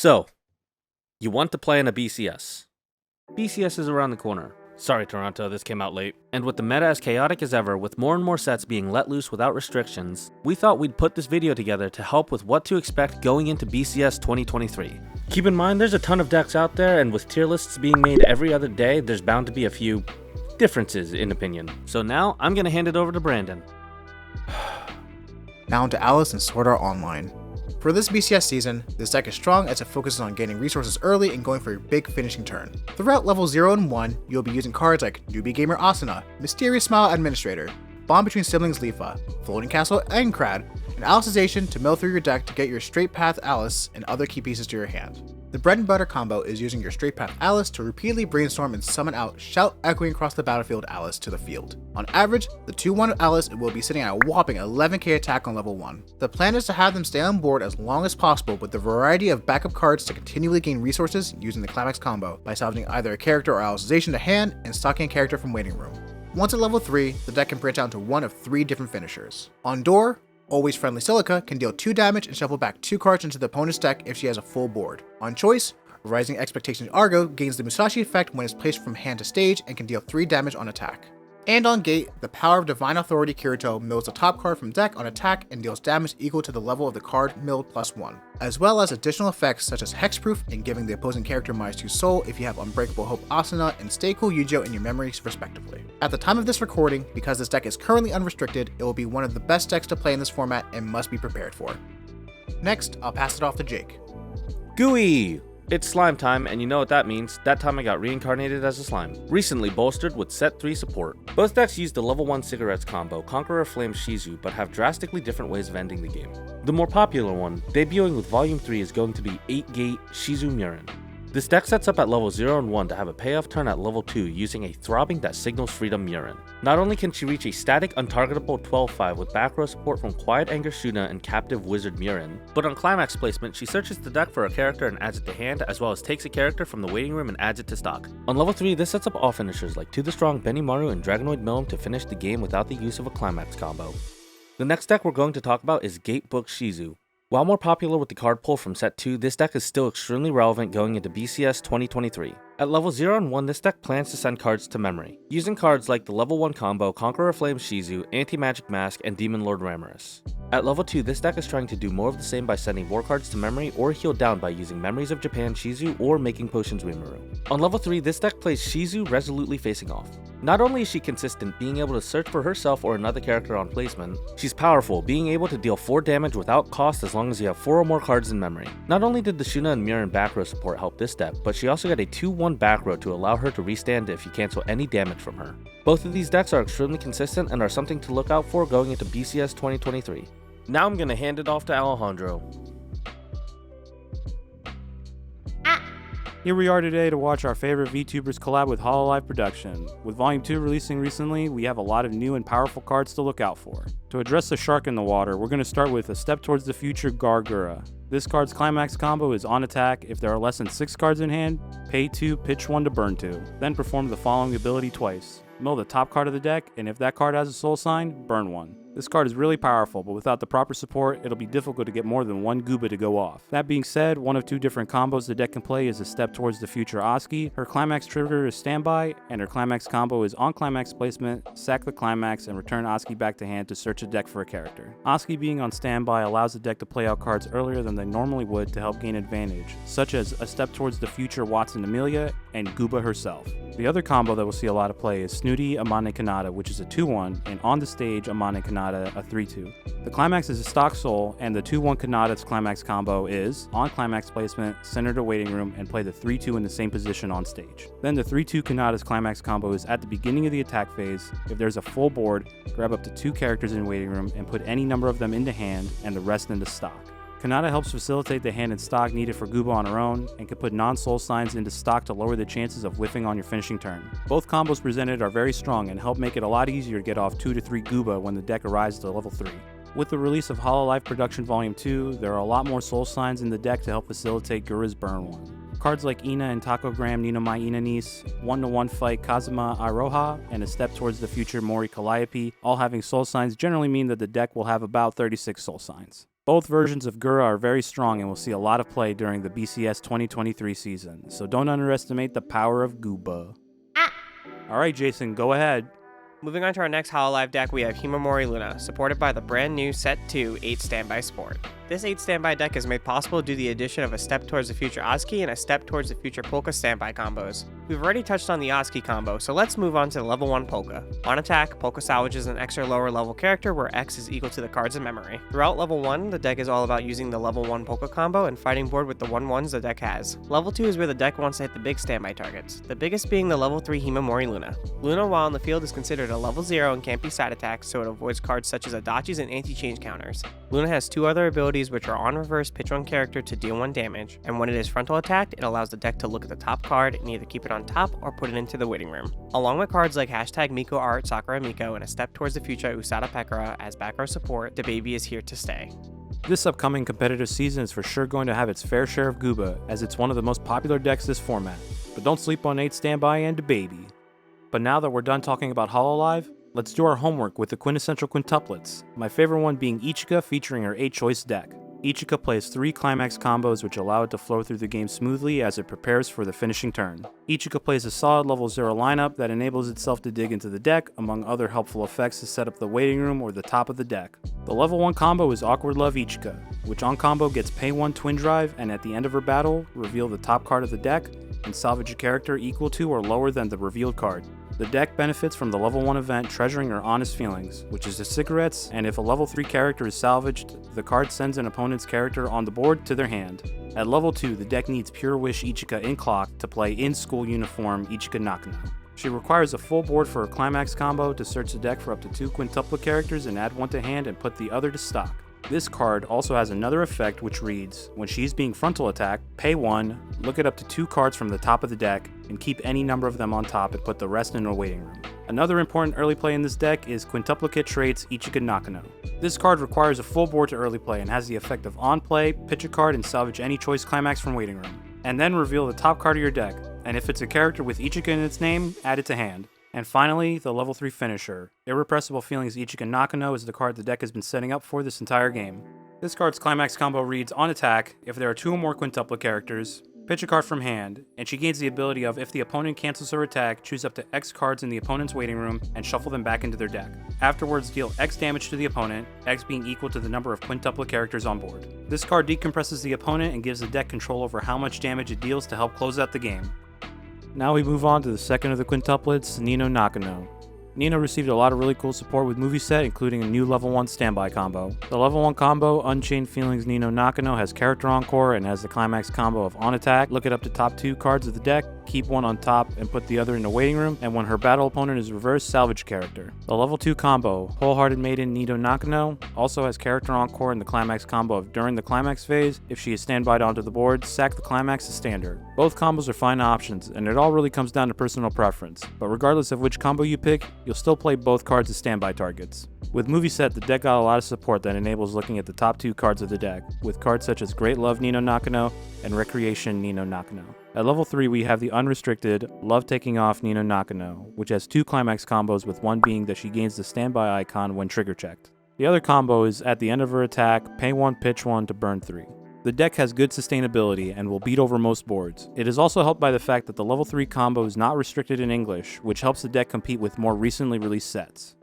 So, you want to play in a BCS. BCS is around the corner. Sorry Toronto, this came out late. And with the meta as chaotic as ever, with more and more sets being let loose without restrictions, we thought we'd put this video together to help with what to expect going into BCS 2023. Keep in mind there's a ton of decks out there, and with tier lists being made every other day, there's bound to be a few differences in opinion. So now, I'm gonna hand it over to Brandon. Now into Alice and Sword Art Online. For this BCS season, this deck is strong as it focuses on gaining resources early and going for your big finishing turn. Throughout level 0 and 1, you'll be using cards like Newbie Gamer Asuna, Mysterious Smile Administrator, Bond Between Siblings Lifa, Floating Castle Enkrad, and Alicization to mill through your deck to get your Straight Path Alice and other key pieces to your hand. The bread and butter combo is using your Straight Path Alice to repeatedly brainstorm and summon out Shout Echoing Across the Battlefield Alice to the field. On average, the 2-1 Alice will be sitting at a whopping 11k attack on level 1. The plan is to have them stay on board as long as possible with a variety of backup cards to continually gain resources using the Climax combo by salvaging either a character or Alicization to hand and stocking a character from Waiting Room. Once at level 3, the deck can branch out into one of 3 different finishers. On door, Always Friendly Silica can deal 2 damage and shuffle back 2 cards into the opponent's deck if she has a full board. On choice, Rising Expectations Argo gains the Musashi effect when it's placed from hand to stage and can deal 3 damage on attack. And on gate, the Power of Divine Authority Kirito mills the top card from deck on attack and deals damage equal to the level of the card milled +1, as well as additional effects such as Hexproof and giving the opposing character -2 soul if you have Unbreakable Hope Asuna and Stay Cool Yujo in your memories respectively. At the time of this recording, because this deck is currently unrestricted, it will be one of the best decks to play in this format and must be prepared for. Next, I'll pass it off to Jake. Gooey! It's slime time, and you know what that means. That time I got reincarnated as a slime. Recently bolstered with set 3 support. Both decks use the level 1 cigarettes combo, Conqueror Flame Shizu, but have drastically different ways of ending the game. The more popular one, debuting with Volume 3, is going to be 8-gate Shizu Murin. This deck sets up at level 0 and 1 to have a payoff turn at level 2 using a Throbbing That Signals Freedom Murin. Not only can she reach a static untargetable 12-5 with back row support from Quiet Anger Shuna and Captive Wizard Murin, but on climax placement she searches the deck for a character and adds it to hand, as well as takes a character from the waiting room and adds it to stock. On level 3 this sets up all finishers like To the Strong Benimaru and Dragonoid Milm to finish the game without the use of a climax combo. The next deck we're going to talk about is Gatebook Shizu. While more popular with the card pull from set 2, this deck is still extremely relevant going into BCS 2023. At level 0 and 1, this deck plans to send cards to memory, using cards like the level 1 combo Conqueror Flame Shizu, Anti-Magic Mask, and Demon Lord Ramaris. At level 2, this deck is trying to do more of the same by sending war cards to memory or heal down by using Memories of Japan Shizu or Making Potions Rimuru. On level 3, this deck plays Shizu resolutely facing off. Not only is she consistent, being able to search for herself or another character on placement, she's powerful, being able to deal 4 damage without cost as long as you have 4 or more cards in memory. Not only did the Shuna and Murin back row support help this deck, but she also got a 2-1 back row to allow her to restand if you cancel any damage from her. Both of these decks are extremely consistent and are something to look out for going into BCS 2023. Now I'm gonna hand it off to Alejandro. Here we are today to watch our favorite VTubers collab with Hololive Production. With Volume 2 releasing recently, we have a lot of new and powerful cards to look out for. To address the shark in the water, we're going to start with A Step Towards the Future Gargura. This card's climax combo is on attack. If there are less than 6 cards in hand, pay 2, pitch 1 to burn 2. Then perform the following ability twice. Mill the top card of the deck, and if that card has a soul sign, burn 1. This card is really powerful, but without the proper support, it'll be difficult to get more than 1 Gooba to go off. That being said, one of 2 different combos the deck can play is A Step Towards the Future Oski. Her climax trigger is standby, and her climax combo is on climax placement, sack the climax, and return Oski back to hand to search a deck for a character. Oski being on standby allows the deck to play out cards earlier than they normally would to help gain advantage, such as A Step Towards the Future Watson Amelia and Gooba herself. The other combo that we'll see a lot of play is Snooty Amane Kanata, which is a 2-1, and on the stage Amane Kanata, a 3-2. The climax is a stock soul, and the 2-1 Kanata's climax combo is, on climax placement, center to waiting room, and play the 3-2 in the same position on stage. Then the 3-2 Kanata's climax combo is at the beginning of the attack phase. If there's a full board, grab up to 2 characters in waiting room and put any number of them into hand and the rest into stock. Kanata helps facilitate the hand and stock needed for Gooba on her own, and can put non-soul signs into stock to lower the chances of whiffing on your finishing turn. Both combos presented are very strong and help make it a lot easier to get off 2 to 3 Gooba when the deck arrives to level 3. With the release of Hololive Production Volume 2, there are a lot more soul signs in the deck to help facilitate Gura's burn 1. Cards like Ina and Takogram Ninomai Inanis, 1-to-1 fight Kazuma Iroha, and A Step Towards the Future Mori Calliope, all having soul signs generally mean that the deck will have about 36 soul signs. Both versions of Gura are very strong and will see a lot of play during the BCS 2023 season, so don't underestimate the power of Gooba. Alright Jason, go ahead. Moving on to our next Hololive deck, we have Himamori Luna, supported by the brand new Set 2 8 Standby Sport. This 8 Standby deck is made possible due to the addition of a Step Towards the Future Oski and a Step Towards the Future Polka Standby combos. We've already touched on the Oski combo, so let's move on to the level 1 Polka. On attack, Polka salvages an extra lower level character where X is equal to the cards in memory. Throughout level 1, the deck is all about using the level 1 Polka combo and fighting board with the 1/1s the deck has. Level 2 is where the deck wants to hit the big standby targets, the biggest being the level 3 Himamori Luna. Luna, while in the field, is considered a level 0 and can't be side attacked, so it avoids cards such as Adachis and anti-change counters. Luna has 2 other abilities which are on reverse pitch 1 character to deal 1 damage, and when it is frontal attacked, it allows the deck to look at the top card and either keep it on top or put it into the waiting room. Along with cards like hashtag Miko Art, Sakura Miko, and a Step Towards the Future Usada Pekara as back row support, the baby is here to stay. This upcoming competitive season is for sure going to have its fair share of Gooba, as it's one of the most popular decks this format. But don't sleep on 8 Standby and the baby. But now that we're done talking about Hololive, let's do our homework with the quintessential quintuplets, my favorite one being Ichika featuring her 8-choice deck. Ichika plays 3 climax combos which allow it to flow through the game smoothly as it prepares for the finishing turn. Ichika plays a solid level 0 lineup that enables itself to dig into the deck, among other helpful effects to set up the waiting room or the top of the deck. The level 1 combo is Awkward Love Ichika, which on combo gets pay 1 Twin Drive and at the end of her battle, reveal the top card of the deck and salvage a character equal to or lower than the revealed card. The deck benefits from the level 1 event Treasuring Her Honest Feelings, which is the cigarettes, and if a level 3 character is salvaged, the card sends an opponent's character on the board to their hand. At level 2, the deck needs Pure Wish Ichika in clock to play in school uniform Ichika Nakano. She requires a full board for her climax combo to search the deck for up to 2 quintuplet characters and add 1 to hand and put the other to stock. This card also has another effect which reads, when she's being frontal attacked, pay 1, look at up to 2 cards from the top of the deck, and keep any number of them on top and put the rest in a waiting room. Another important early play in this deck is Quintuplicate Traits Ichika Nakano. This card requires a full board to early play and has the effect of on play, pitch a card and salvage any choice climax from waiting room, and then reveal the top card of your deck, and if it's a character with Ichika in its name, add it to hand. And finally, the level 3 finisher. Irrepressible Feelings Ichika Nakano is the card the deck has been setting up for this entire game. This card's climax combo reads, on attack, if there are 2 or more quintuplet characters, pitch a card from hand, and she gains the ability of if the opponent cancels her attack, choose up to X cards in the opponent's waiting room and shuffle them back into their deck. Afterwards, deal X damage to the opponent, X being equal to the number of quintuplet characters on board. This card decompresses the opponent and gives the deck control over how much damage it deals to help close out the game. Now we move on to the second of the quintuplets, Nino Nakano. Nino received a lot of really cool support with movie set, including a new level 1 standby combo. The level 1 combo, Unchained Feelings Nino Nakano, has character encore and has the climax combo of on attack, look at up to top 2 cards of the deck, keep 1 on top and put the other in the waiting room, and when her battle opponent is reversed, salvage character. The level 2 combo, Wholehearted Maiden Nino Nakano, also has character encore in the climax combo of during the climax phase, if she is standbyed onto the board, sack the climax as standard. Both combos are fine options, and it all really comes down to personal preference, but regardless of which combo you pick, you'll still play both cards as standby targets. With movie set, the deck got a lot of support that enables looking at the top 2 cards of the deck, with cards such as Great Love Nino Nakano and Recreation Nino Nakano. At level 3, we have the unrestricted Love Taking Off Nino Nakano, which has 2 climax combos, with one being that she gains the standby icon when trigger checked. The other combo is at the end of her attack, pay 1, pitch 1 to burn 3. The deck has good sustainability and will beat over most boards. It is also helped by the fact that the level 3 combo is not restricted in English, which helps the deck compete with more recently released sets.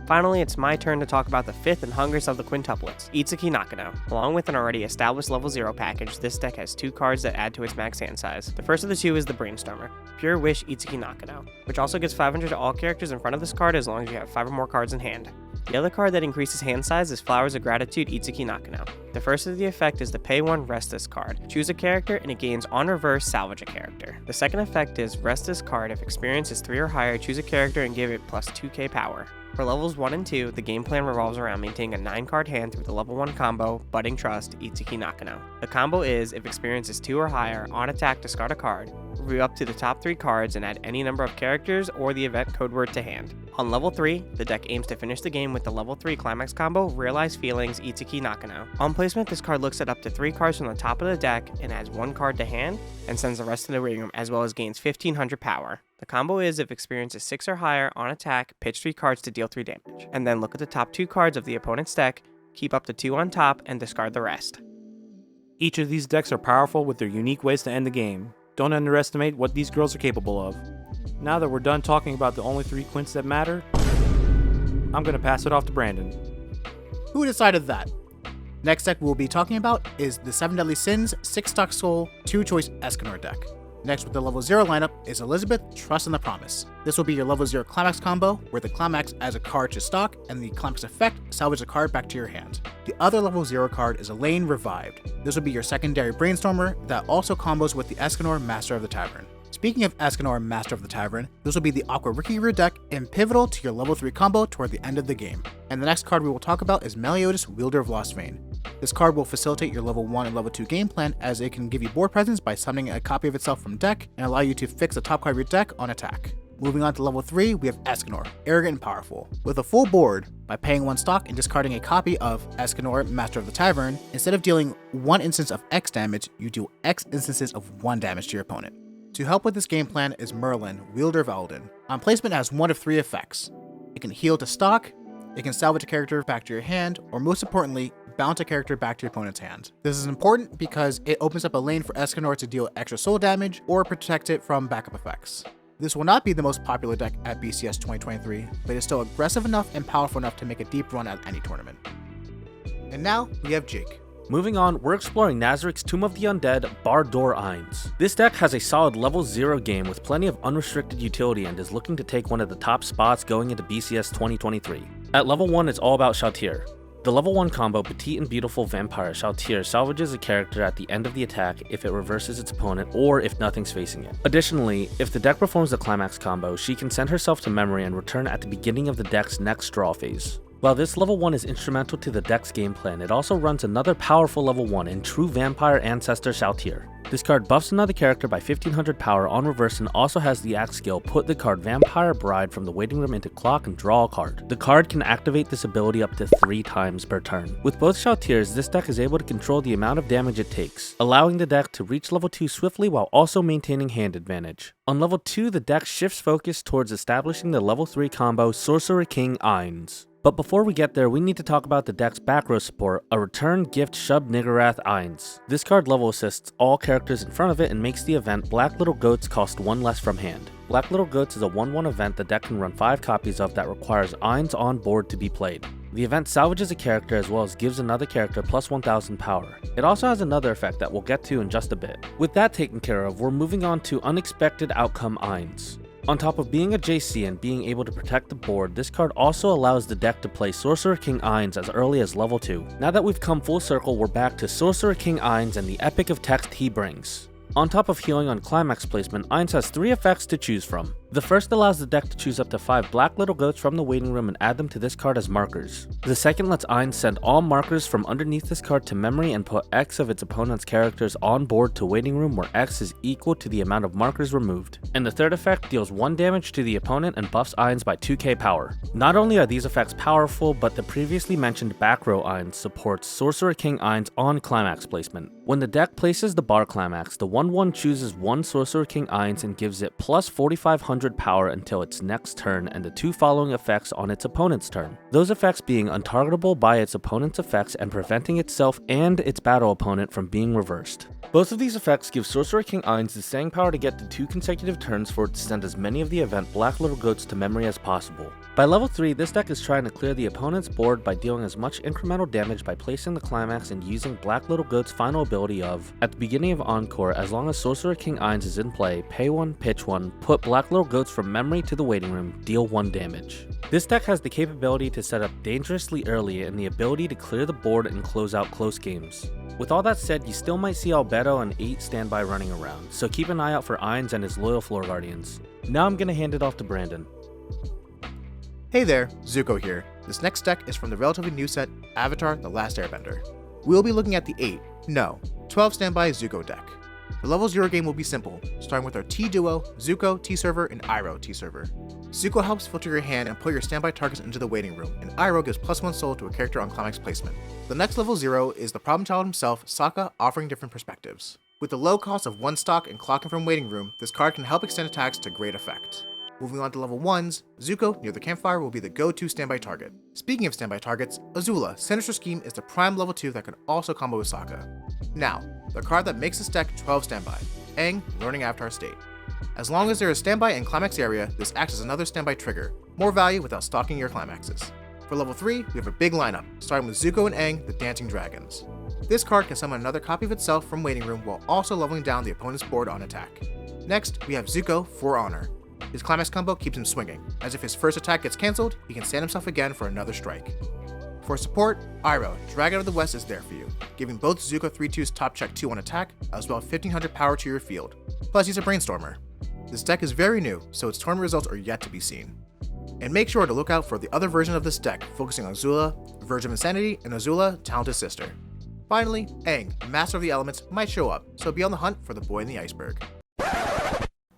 Finally, it's my turn to talk about the 5th and hungriest of the quintuplets, Itsuki Nakano. Along with an already established level 0 package, this deck has 2 cards that add to its max hand size. The first of the 2 is the Brainstormer, Pure Wish Itsuki Nakano, which also gives 500 to all characters in front of this card as long as you have 5 or more cards in hand. The other card that increases hand size is Flowers of Gratitude Itsuki Nakano. The first of the effect is the pay 1 Rest This card. Choose a character and it gains on reverse salvage a character. The second effect is Rest This card. If experience is 3 or higher, choose a character and give it plus 2k power. For levels 1 and 2, the game plan revolves around maintaining a 9-card hand through the level 1 combo, Budding Trust, Itsuki Nakano. The combo is, if experience is 2 or higher, on attack discard a card, review up to the top 3 cards and add any number of characters or the event code word to hand. On level 3, the deck aims to finish the game with the level 3 climax combo, Realize Feelings, Itsuki Nakano. On placement, this card looks at up to 3 cards from the top of the deck and adds 1 card to hand, and sends the rest to the waiting room, as well as gains 1500 power. The combo is, if experience is 6 or higher, on attack, pitch 3 cards to deal 3 damage, and then look at the top 2 cards of the opponent's deck, keep up to 2 on top, and discard the rest. Each of these decks are powerful with their unique ways to end the game. Don't underestimate what these girls are capable of. Now that we're done talking about the only 3 quints that matter, I'm going to pass it off to Brandon. Who decided that? Next deck we'll be talking about is the 7 Deadly Sins 6-Stock Soul 2-Choice Escanor deck. Next with the level 0 lineup is Elizabeth, Trust in the Promise. This will be your level 0 Climax combo, where the Climax adds a card to stock, and the Climax effect salvage a card back to your hand. The other level 0 card is Elaine Revived. This will be your secondary Brainstormer that also combos with the Escanor Master of the Tavern. Speaking of Escanor Master of the Tavern, this will be the Aqua Rikiru deck and pivotal to your level 3 combo toward the end of the game. And the next card we will talk about is Meliodas, Wielder of Lost Vein. This card will facilitate your level 1 and level 2 game plan, as it can give you board presence by summoning a copy of itself from deck and allow you to fix the top card of your deck on attack. Moving on to level 3, we have Escanor, Arrogant and Powerful. With a full board, by paying 1 stock and discarding a copy of Escanor, Master of the Tavern, instead of dealing 1 instance of X damage, you deal X instances of 1 damage to your opponent. To help with this game plan is Merlin, Wielder of Elden. On placement, it has 1 of 3 effects. It can heal to stock, it can salvage a character back to your hand, or most importantly, bounce a character back to your opponent's hand. This is important because it opens up a lane for Escanor to deal extra soul damage or protect it from backup effects. This will not be the most popular deck at BCS 2023, but it's still aggressive enough and powerful enough to make a deep run at any tournament. And now, we have Jake. Moving on, we're exploring Nazarik's Tomb of the Undead, Bardor Ainz. This deck has a solid level 0 game with plenty of unrestricted utility and is looking to take one of the top spots going into BCS 2023. At level 1, it's all about Shalltear. The level 1 combo Petite and Beautiful Vampire Shalltear salvages a character at the end of the attack if it reverses its opponent or if nothing's facing it. Additionally, if the deck performs the Climax combo, she can send herself to memory and return at the beginning of the deck's next draw phase. While this level 1 is instrumental to the deck's game plan, it also runs another powerful level 1 in True Vampire Ancestor Shalltear. This card buffs another character by 1500 power on reverse and also has the act skill put the card Vampire Bride from the waiting room into clock and draw a card. The card can activate this ability up to 3 times per turn. With both Shalltears, this deck is able to control the amount of damage it takes, allowing the deck to reach level 2 swiftly while also maintaining hand advantage. On level 2, the deck shifts focus towards establishing the level 3 combo Sorcerer King Ainz. But before we get there, we need to talk about the deck's back row support, a return gift Shub Niggurath Ainz. This card level assists all characters in front of it and makes the event Black Little Goats cost 1 less from hand. Black Little Goats is a 1/1 event the deck can run 5 copies of that requires Ainz on board to be played. The event salvages a character as well as gives another character plus 1000 power. It also has another effect that we'll get to in just a bit. With that taken care of, we're moving on to Unexpected Outcome Ainz. On top of being a JC and being able to protect the board, this card also allows the deck to play Sorcerer King Ainz as early as level 2. Now that we've come full circle, we're back to Sorcerer King Ainz and the epic of text he brings. On top of healing on Climax placement, Ainz has 3 effects to choose from. The first allows the deck to choose up to 5 Black Little Goats from the waiting room and add them to this card as markers. The second lets Ainz send all markers from underneath this card to memory and put X of its opponent's characters on board to waiting room where X is equal to the amount of markers removed. And the third effect deals 1 damage to the opponent and buffs Ainz by 2k power. Not only are these effects powerful, but the previously mentioned back row Ainz supports Sorcerer King Ainz on Climax placement. When the deck places the bar Climax, the 1/1 chooses 1 Sorcerer King Ainz and gives it plus 4500 power until its next turn and the 2 following effects on its opponent's turn. Those effects being untargetable by its opponent's effects and preventing itself and its battle opponent from being reversed. Both of these effects give Sorcerer King Ainz the staying power to get to 2 consecutive turns for it to send as many of the event Black Little Goats to memory as possible. By level 3, this deck is trying to clear the opponent's board by dealing as much incremental damage by placing the Climax and using Black Little Goat's final ability of, at the beginning of Encore, as long as Sorcerer King Ainz is in play, pay 1, pitch 1, put Black Little Goats from memory to the waiting room, deal 1 damage. This deck has the capability to set up dangerously early and the ability to clear the board and close out close games. With all that said, you still might see Albedo and 8 standby running around, so keep an eye out for Ainz and his loyal Floor Guardians. Now I'm gonna hand it off to Brandon. Hey there, Zuko here. This next deck is from the relatively new set, Avatar: The Last Airbender. We'll be looking at the 12 standby Zuko deck. The level 0 game will be simple, starting with our T-Duo, Zuko T-Server, and Iroh T-Server. Zuko helps filter your hand and put your standby targets into the waiting room, and Iroh gives plus 1 soul to a character on Climax placement. The next level 0 is the problem child himself, Sokka, offering different perspectives. With the low cost of 1 stock and clocking from waiting room, this card can help extend attacks to great effect. Moving on to level 1s, Zuko near the campfire will be the go-to standby target. Speaking of standby targets, Azula, Sinister Scheme is the prime level 2 that can also combo with Sokka. Now, the card that makes this deck 12 standby, Aang, Learning Avatar State. As long as there is standby in Climax area, this acts as another standby trigger, more value without stalking your climaxes. For level 3, we have a big lineup, starting with Zuko and Aang, the Dancing Dragons. This card can summon another copy of itself from Waiting Room while also leveling down the opponent's board on attack. Next, we have Zuko for Honor. His Climax combo keeps him swinging, as if his first attack gets cancelled, he can stand himself again for another strike. For support, Iroh, Dragon of the West is there for you, giving both Zuko 3-2's top check 2 on attack, as well as 1500 power to your field. Plus he's a Brainstormer. This deck is very new, so its tournament results are yet to be seen. And make sure to look out for the other version of this deck, focusing on Azula, Verge of Insanity, and Azula, Talented Sister. Finally, Aang, Master of the Elements, might show up, so be on the hunt for the boy in the iceberg.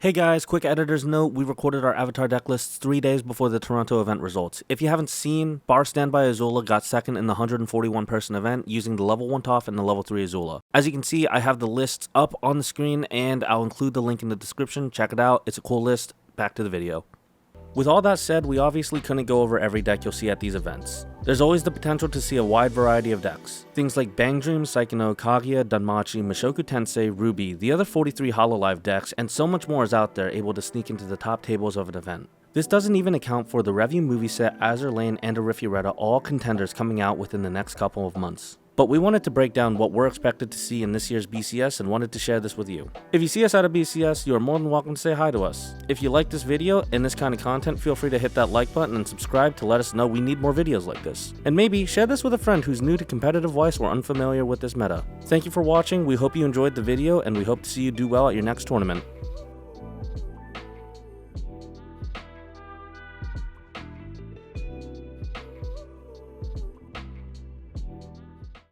Hey guys, quick editor's note, we recorded our Avatar deck lists 3 days before the Toronto event results. If you haven't seen, Bar Standby Azula got second in the 141 person event using the level 1 Toph and the level 3 Azula. As you can see, I have the lists up on the screen and I'll include the link in the description. Check it out, it's a cool list. Back to the video. With all that said, we obviously couldn't go over every deck you'll see at these events. There's always the potential to see a wide variety of decks. Things like Bang Dream, Psychono, Kaguya, Danmachi, Mushoku Tensei, Ruby, the other 43 Hololive decks, and so much more is out there able to sneak into the top tables of an event. This doesn't even account for the Review movie set, Azur Lane, and Arifureta, all contenders coming out within the next couple of months. But we wanted to break down what we're expected to see in this year's BCS and wanted to share this with you. If you see us at a BCS, you are more than welcome to say hi to us. If you like this video and this kind of content, feel free to hit that like button and subscribe to let us know we need more videos like this. And maybe share this with a friend who's new to competitive Weiss or unfamiliar with this meta. Thank you for watching, we hope you enjoyed the video, and we hope to see you do well at your next tournament.